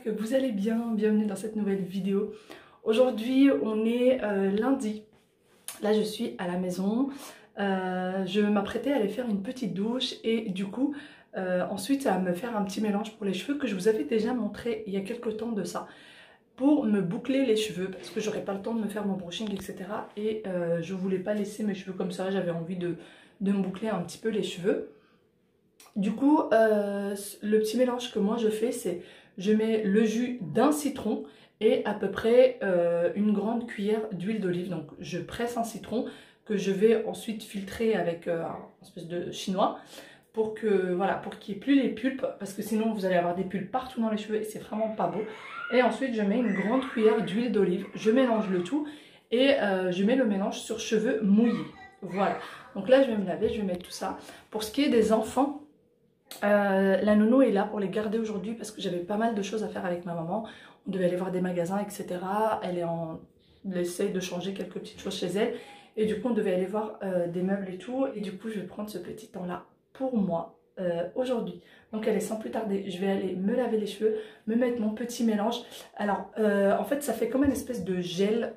que vous allez bien. Bienvenue dans cette nouvelle vidéo. Aujourd'hui on est lundi. Là je suis à la maison. Je m'apprêtais à aller faire une petite douche et du coup ensuite à me faire un petit mélange pour les cheveux que je vous avais déjà montré il y a quelques temps de ça. Pour me boucler les cheveux parce que j'aurais pas le temps de me faire mon brushing etc. Et je voulais pas laisser mes cheveux comme ça, j'avais envie de me boucler un petit peu les cheveux. Du coup le petit mélange que moi je fais, c'est je mets le jus d'un citron et à peu près une grande cuillère d'huile d'olive. Donc je presse un citron que je vais ensuite filtrer avec un espèce de chinois pour que voilà, pour qu'il n'y ait plus les pulpes, parce que sinon vous allez avoir des pulpes partout dans les cheveux et c'est vraiment pas beau. Et ensuite je mets une grande cuillère d'huile d'olive, je mélange le tout et je mets le mélange sur cheveux mouillés. Voilà, donc là je vais me laver, je vais mettre tout ça. Pour ce qui est des enfants, la nounou est là pour les garder aujourd'hui parce que j'avais pas mal de choses à faire avec ma maman. On devait aller voir des magasins etc. Elle essaye de changer quelques petites choses chez elle et du coup on devait aller voir des meubles et tout. Et du coup je vais prendre ce petit temps là pour moi aujourd'hui. Donc allez, sans plus tarder, je vais aller me laver les cheveux, me mettre mon petit mélange. Alors en fait ça fait comme une espèce de gel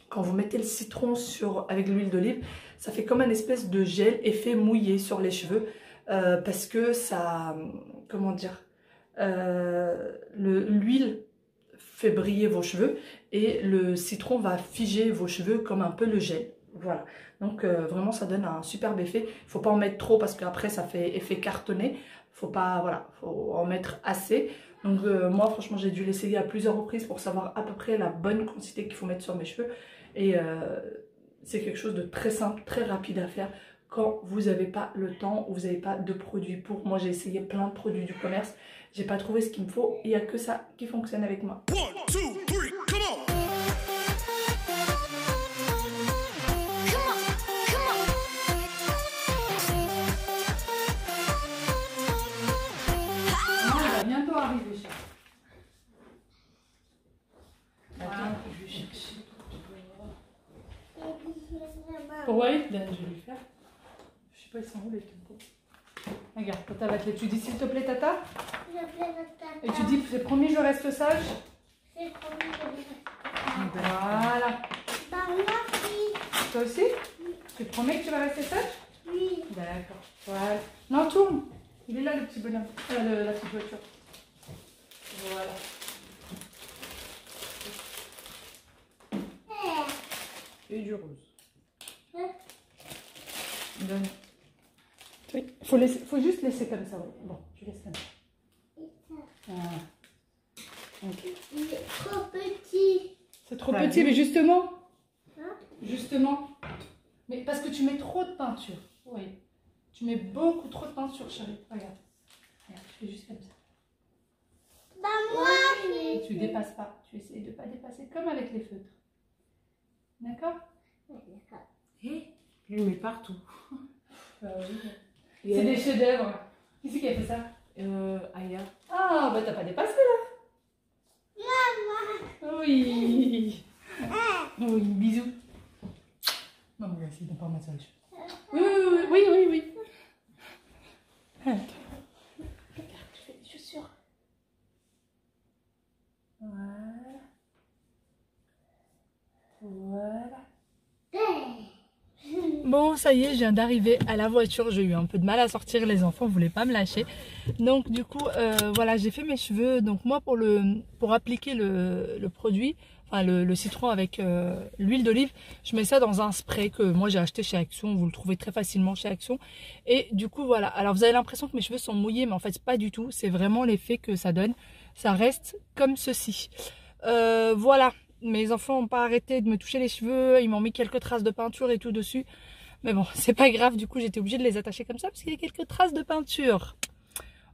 quand vous mettez le citron avec l'huile d'olive, ça fait comme une espèce de gel effet mouillé sur les cheveux. Parce que ça, comment dire, l'huile fait briller vos cheveux et le citron va figer vos cheveux comme un peu le gel. Voilà, donc vraiment ça donne un superbe effet. Il ne faut pas en mettre trop parce qu'après ça fait effet cartonné. Faut pas, voilà, faut en mettre assez. Donc moi franchement j'ai dû l'essayer à plusieurs reprises pour savoir à peu près la bonne quantité qu'il faut mettre sur mes cheveux. Et c'est quelque chose de très simple, très rapide à faire quand vous n'avez pas le temps ou vous n'avez pas de produits pour. Moi j'ai essayé plein de produits du commerce, j'ai pas trouvé ce qu'il me faut, il n'y a que ça qui fonctionne avec moi. 1, 2, 3, come on. Il va bientôt arriver, chat. Attends, je vais chercher. Ouais, je vais lui faire. Je sais pas, ils sont où les tempos. Regarde, Tata va te les. Tu dis s'il te plaît, Tata. S'il te plaît, Tata. Et tu dis, c'est promis, je reste sage. C'est promis, je reste sage. Voilà. Bah, merci. Toi aussi? Oui. Tu te promets que tu vas rester sage? Oui. D'accord. Voilà. Non, tourne. Il est là, le petit bonhomme. La petite voiture. Voilà. Et du rose. Donne. Oui, faut juste laisser comme ça. Oui. Bon, je laisse comme ça. Ah. Okay. Il est trop petit. C'est trop petit, mais justement. Hein? Justement. Mais parce que tu mets trop de peinture. Oui. Tu mets beaucoup trop de peinture, chérie. Regarde. Regarde, tu fais juste comme ça. Bah moi. Et tu dépasses pas. Tu essayes de ne pas dépasser comme avec les feutres. D'accord? D'accord. Et je mets partout. Oui. C'est des chefs-d'œuvre. Qui c'est qui a fait ça? Aya. Ah, bah t'as pas dépassé là. Maman. Oui. Oui, bisous. Maman, on va essayer de ne pas remettre sur les cheveux. Oui. Attends. Regarde, tu fais des chaussures. Voilà. Bon, ça y est, je viens d'arriver à la voiture. J'ai eu un peu de mal à sortir, les enfants ne voulaient pas me lâcher. Donc du coup, voilà, j'ai fait mes cheveux. Donc moi, pour appliquer le produit, enfin le citron avec l'huile d'olive, je mets ça dans un spray que moi j'ai acheté chez Action. Vous le trouvez très facilement chez Action. Et du coup, voilà. Alors vous avez l'impression que mes cheveux sont mouillés, mais en fait pas du tout. C'est vraiment l'effet que ça donne. Ça reste comme ceci. Voilà. Mes enfants n'ont pas arrêté de me toucher les cheveux, ils m'ont mis quelques traces de peinture et tout dessus. Mais bon, c'est pas grave, du coup j'étais obligée de les attacher comme ça parce qu'il y a quelques traces de peinture.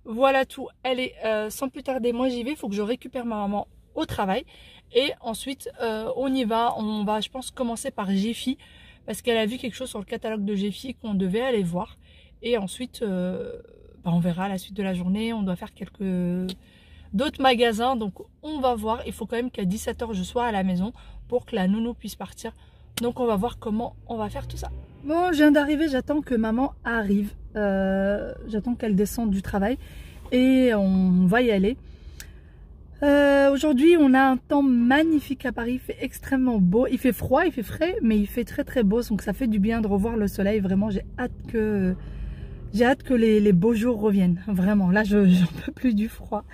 Voilà tout. Allez, sans plus tarder, moi j'y vais, il faut que je récupère ma maman au travail. Et ensuite, on y va, on va je pense commencer par Jiffy parce qu'elle a vu quelque chose sur le catalogue de Jiffy qu'on devait aller voir. Et ensuite, on verra la suite de la journée, on doit faire d'autres magasins, donc on va voir. Il faut quand même qu'à 17 h je sois à la maison pour que la nounou puisse partir. Donc on va voir comment on va faire tout ça. Bon, je viens d'arriver, j'attends que maman arrive. J'attends qu'elle descende du travail et on va y aller. aujourd'hui on a un temps magnifique à Paris, il fait extrêmement beau, il fait froid, il fait frais, mais il fait très beau, donc ça fait du bien de revoir le soleil. Vraiment j'ai hâte que les beaux jours reviennent, vraiment. Là j'en peux plus du froid,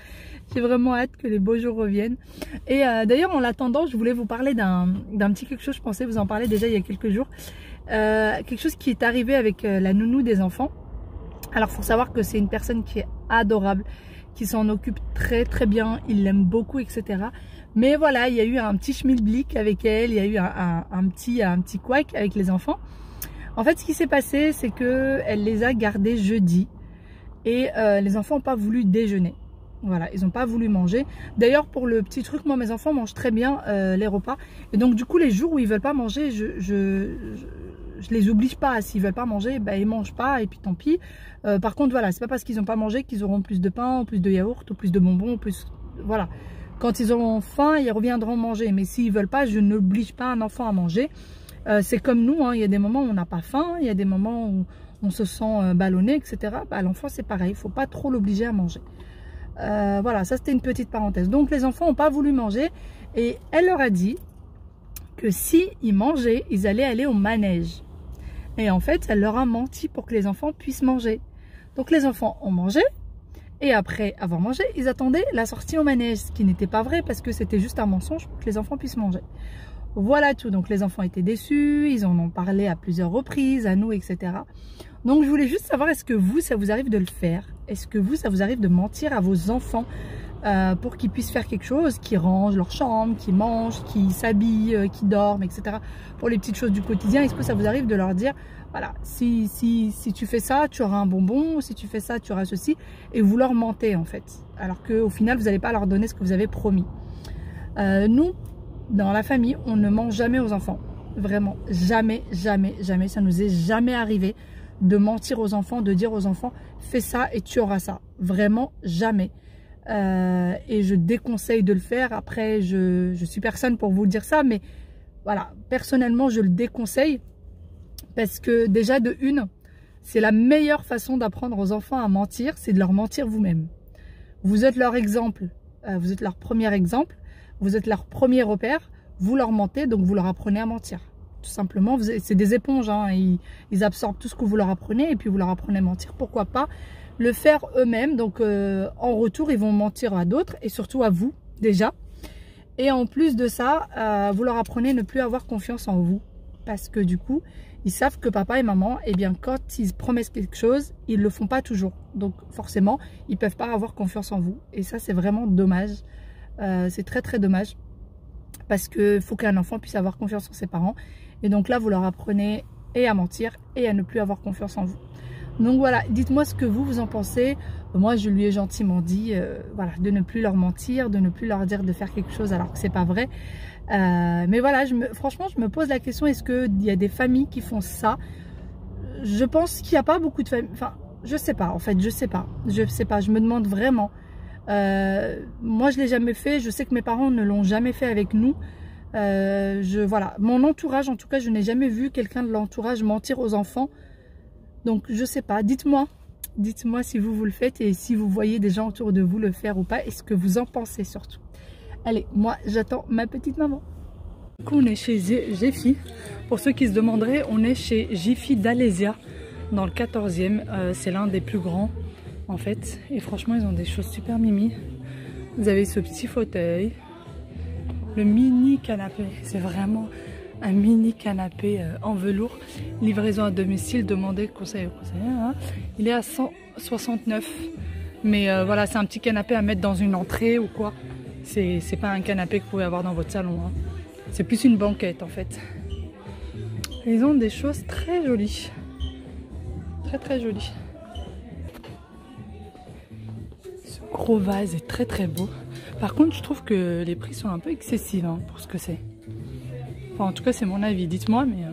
j'ai vraiment hâte que les beaux jours reviennent. Et d'ailleurs en l'attendant, je voulais vous parler d'un petit quelque chose, je pensais vous en parler déjà il y a quelques jours. Quelque chose qui est arrivé avec la nounou des enfants. Alors faut savoir que c'est une personne qui est adorable, qui s'en occupe très bien, il l'aime beaucoup, etc. Mais voilà, il y a eu un petit schmilblick avec elle, il y a eu un petit couac avec les enfants. En fait, ce qui s'est passé, c'est que elle les a gardés jeudi et les enfants n'ont pas voulu déjeuner. Voilà, ils n'ont pas voulu manger. D'ailleurs, pour le petit truc, moi, mes enfants mangent très bien les repas. Et donc, du coup, les jours où ils veulent pas manger, je les oblige pas. S'ils veulent pas manger, ben, ils mangent pas et puis tant pis. Par contre, voilà, c'est pas parce qu'ils n'ont pas mangé qu'ils auront plus de pain, ou plus de yaourt, ou plus de bonbons, ou plus... Voilà. Quand ils auront faim, ils reviendront manger. Mais s'ils veulent pas, je n'oblige pas un enfant à manger. C'est comme nous, hein. Il y a des moments où on n'a pas faim, il y a des moments où on se sent ballonné, etc. Bah, l'enfant, c'est pareil, il faut pas trop l'obliger à manger. Voilà, ça c'était une petite parenthèse. Donc les enfants n'ont pas voulu manger et elle leur a dit que si ils mangeaient, ils allaient aller au manège. Et en fait, elle leur a menti pour que les enfants puissent manger. Donc les enfants ont mangé et après avoir mangé, ils attendaient la sortie au manège, ce qui n'était pas vrai parce que c'était juste un mensonge pour que les enfants puissent manger. Voilà tout, donc les enfants étaient déçus, ils en ont parlé à plusieurs reprises, à nous, etc. Donc je voulais juste savoir, est-ce que vous, ça vous arrive de le faire? Est-ce que vous, ça vous arrive de mentir à vos enfants pour qu'ils puissent faire quelque chose, qu'ils rangent leur chambre, qu'ils mangent, qu'ils s'habillent, qu'ils dorment, etc. Pour les petites choses du quotidien, est-ce que ça vous arrive de leur dire, voilà, si tu fais ça, tu auras un bonbon, si tu fais ça, tu auras ceci, et vous leur mentez en fait, alors qu'au final, vous n'allez pas leur donner ce que vous avez promis. Nous, dans la famille, on ne ment jamais aux enfants. Vraiment, jamais, ça nous est jamais arrivé de mentir aux enfants, de dire aux enfants, fais ça et tu auras ça. Vraiment, jamais. Et je déconseille de le faire. Après, je suis personne pour vous dire ça, mais voilà, personnellement, je le déconseille parce que déjà, de une, c'est la meilleure façon d'apprendre aux enfants à mentir, c'est de leur mentir vous-même. Vous êtes leur exemple, vous êtes leur premier exemple, vous êtes leur premier repère, vous leur mentez, donc vous leur apprenez à mentir. Tout simplement, c'est des éponges, hein, ils absorbent tout ce que vous leur apprenez et puis vous leur apprenez à mentir. Pourquoi pas le faire eux-mêmes? Donc en retour, ils vont mentir à d'autres et surtout à vous déjà. Et en plus de ça, vous leur apprenez à ne plus avoir confiance en vous. Parce que du coup, ils savent que papa et maman, eh bien, quand ils promettent quelque chose, ils ne le font pas toujours. Donc forcément, ils ne peuvent pas avoir confiance en vous. Et ça, c'est vraiment dommage. C'est très dommage. Parce qu'il faut qu'un enfant puisse avoir confiance en ses parents. Et donc là, vous leur apprenez et à mentir et à ne plus avoir confiance en vous. Donc voilà, dites-moi ce que vous en pensez. Moi, je lui ai gentiment dit voilà, de ne plus leur mentir, de ne plus leur dire de faire quelque chose alors que c'est pas vrai. Mais voilà, franchement, je me pose la question, est-ce qu'il y a des familles qui font ça? Je pense qu'il n'y a pas beaucoup de familles. Enfin, je sais pas, en fait, je sais pas. Je me demande vraiment. Moi, je ne l'ai jamais fait. Je sais que mes parents ne l'ont jamais fait avec nous. Voilà, mon entourage, en tout cas, je n'ai jamais vu quelqu'un de l'entourage mentir aux enfants. Donc, je sais pas. Dites-moi si vous le faites et si vous voyez des gens autour de vous le faire ou pas et ce que vous en pensez surtout. Allez, moi, j'attends ma petite maman. Du coup, on est chez Jiffy. Pour ceux qui se demanderaient, on est chez Jiffy d'Alésia, dans le 14e. C'est l'un des plus grands, en fait. Et franchement, ils ont des choses super mimi. Vous avez ce petit fauteuil. Le mini canapé. C'est vraiment un mini canapé en velours. Livraison à domicile, demandez conseil au conseiller. Hein. Il est à 169. Mais voilà, c'est un petit canapé à mettre dans une entrée ou quoi. C'est pas un canapé que vous pouvez avoir dans votre salon. Hein. C'est plus une banquette en fait. Ils ont des choses très jolies. Très jolies. Ce gros vase est très beau. Par contre, je trouve que les prix sont un peu excessifs hein, pour ce que c'est. Enfin, en tout cas, c'est mon avis. Dites-moi, mais...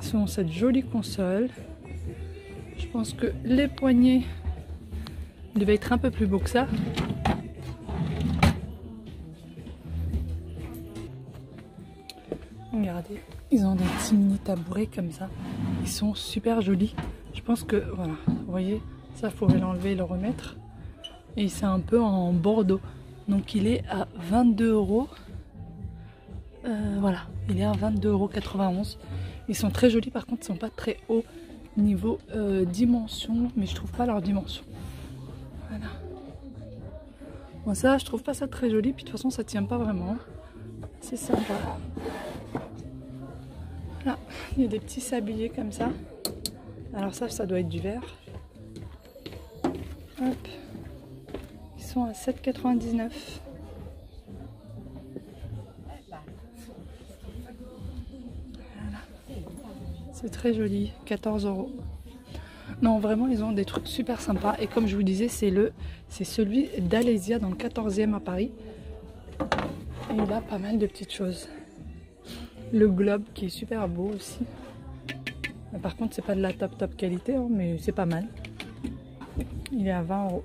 Ils ont cette jolie console. Je pense que les poignées devaient être un peu plus beaux que ça. Regardez, ils ont des petits mini tabourets comme ça. Ils sont super jolis. Je pense que, voilà, vous voyez, ça, il faudrait l'enlever et le remettre. Et c'est un peu en bordeaux. Donc il est à 22 €. Voilà, il est à 22,91 €. Ils sont très jolis, par contre ils sont pas très hauts niveau dimension, mais je trouve pas leur dimension. Voilà. Bon, ça je trouve pas ça très joli, puis de toute façon ça tient pas vraiment. C'est sympa. Là, il y a des petits sabliers comme ça. Alors ça doit être du verre. Hop. Ils sont à 7,99 €. C'est très joli, 14 €. Non, vraiment, ils ont des trucs super sympas. Et comme je vous disais, c'est celui d'Alésia dans le 14e à Paris. Et il a pas mal de petites choses. Le globe qui est super beau aussi. Mais par contre, c'est pas de la top qualité, hein, mais c'est pas mal. Il est à 20 €. Hop.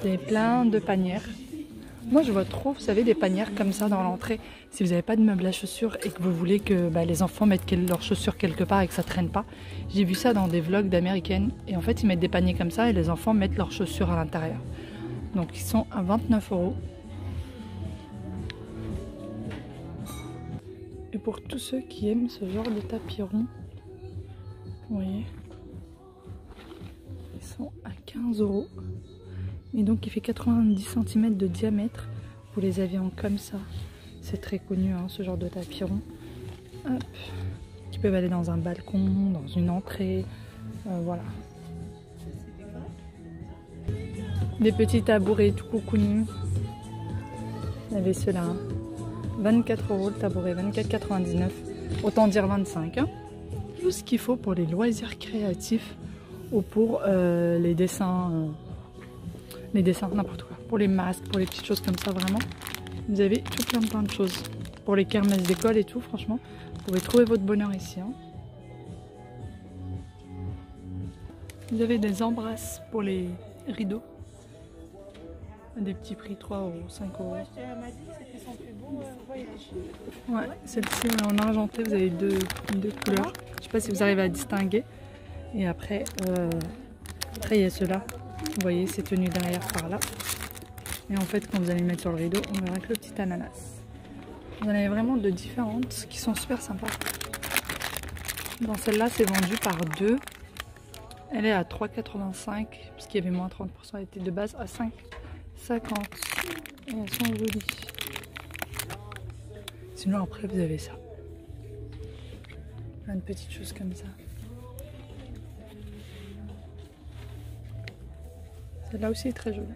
Il y a plein de panières. Moi je vois trop, vous savez, des panières comme ça dans l'entrée. Si vous n'avez pas de meubles à chaussures et que vous voulez que les enfants mettent leurs chaussures quelque part et que ça traîne pas. J'ai vu ça dans des vlogs d'américaines. Et en fait ils mettent des paniers comme ça et les enfants mettent leurs chaussures à l'intérieur. Donc ils sont à 29 €. Et pour tous ceux qui aiment ce genre de tapis rond, vous voyez, ils sont à 15 €. Et donc il fait 90 cm de diamètre. Vous les avez en comme ça. C'est très connu, hein, ce genre de tapis rond. Hop. Qui peuvent aller dans un balcon, dans une entrée. Voilà. Des petits tabourets tout cocooning. Il y avait ceux-là. Hein. 24 € le tabouret, 24,99 €. Autant dire 25 €. Hein. Tout ce qu'il faut pour les loisirs créatifs ou pour les dessins. Les dessins, n'importe quoi. Pour les masques, pour les petites choses comme ça, vraiment. Vous avez tout plein de choses. Pour les kermesses d'école et tout, franchement. Vous pouvez trouver votre bonheur ici. Hein. Vous avez des embrasses pour les rideaux. Des petits prix, 3 €, 5 €. Ouais, celle-ci en argenté, vous avez deux couleurs. Je sais pas si vous arrivez à distinguer. Et après il y a ceux-là. Vous voyez, c'est tenu derrière par là. Et en fait, quand vous allez le mettre sur le rideau, on verra que le petit ananas. Vous en avez vraiment de différentes qui sont super sympas. Dans celle-là, c'est vendu par 2. Elle est à 3,85 €, puisqu'il y avait moins 30%. Elle était de base à 5,50 €. Et elles sont jolies. Sinon, après, vous avez ça. Plein de petites choses comme ça. Celle-là aussi est très jolie.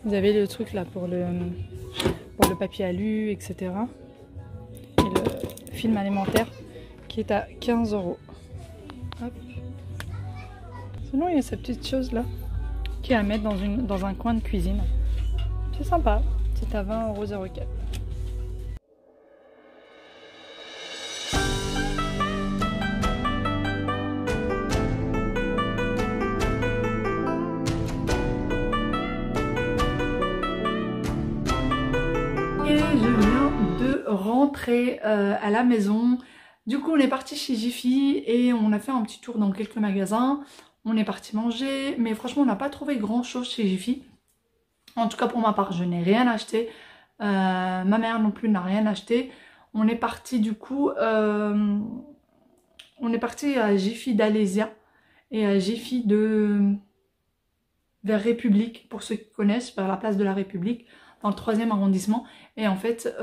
Vous avez le truc là pour le papier alu, etc. Et le film alimentaire qui est à 15 €. Hop. Sinon, il y a cette petite chose là qui est à mettre dans un coin de cuisine. C'est sympa. C'est à 20,04 €. Et je viens de rentrer à la maison. Du coup on est parti chez Jiffy et on a fait un petit tour dans quelques magasins. On est parti manger, mais franchement on n'a pas trouvé grand chose chez Jiffy. En tout cas pour ma part je n'ai rien acheté. Ma mère non plus n'a rien acheté. On est parti du coup, on est parti à Jiffy d'Alésia et à Jiffy vers République, pour ceux qui connaissent, vers la place de la République, dans le 3e arrondissement. Et en fait,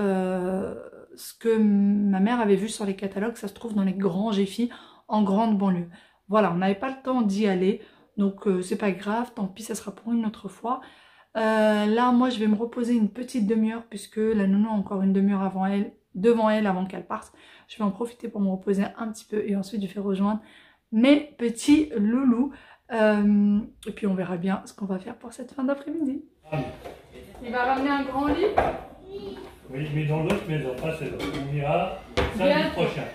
ce que ma mère avait vu sur les catalogues, ça se trouve dans les grands Jiffy, en grande banlieue. Voilà, on n'avait pas le temps d'y aller, donc c'est pas grave, tant pis, ça sera pour une autre fois. Là, moi, je vais me reposer une petite demi-heure, puisque la nounou a encore une demi-heure devant elle avant qu'elle parte. Je vais en profiter pour me reposer un petit peu et ensuite je vais rejoindre mes petits loulous. Et puis on verra bien ce qu'on va faire pour cette fin d'après-midi. Il va ramener un grand lit? Oui, mais dans l'autre maison, pas celle-là. On ira samedi prochain.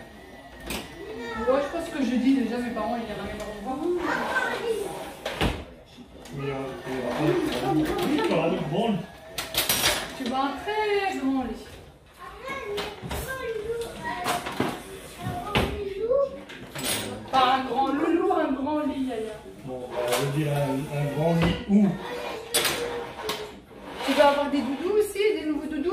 Ouais, je pense que jeudi déjà mes parents ils ramèneront. Oui, tu auras le bon. Tu vas un très grand lit. veux dire un grand lit où? Tu veux avoir des doudous aussi, des nouveaux doudous?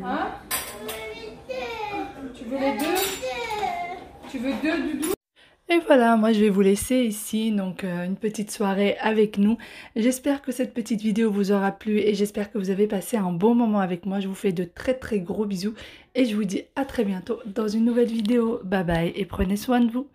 Hein? Tu veux les deux? Tu veux deux doudous? Et voilà, moi je vais vous laisser ici, donc une petite soirée avec nous. J'espère que cette petite vidéo vous aura plu et j'espère que vous avez passé un bon moment avec moi. Je vous fais de très très gros bisous et je vous dis à très bientôt dans une nouvelle vidéo. Bye bye et prenez soin de vous.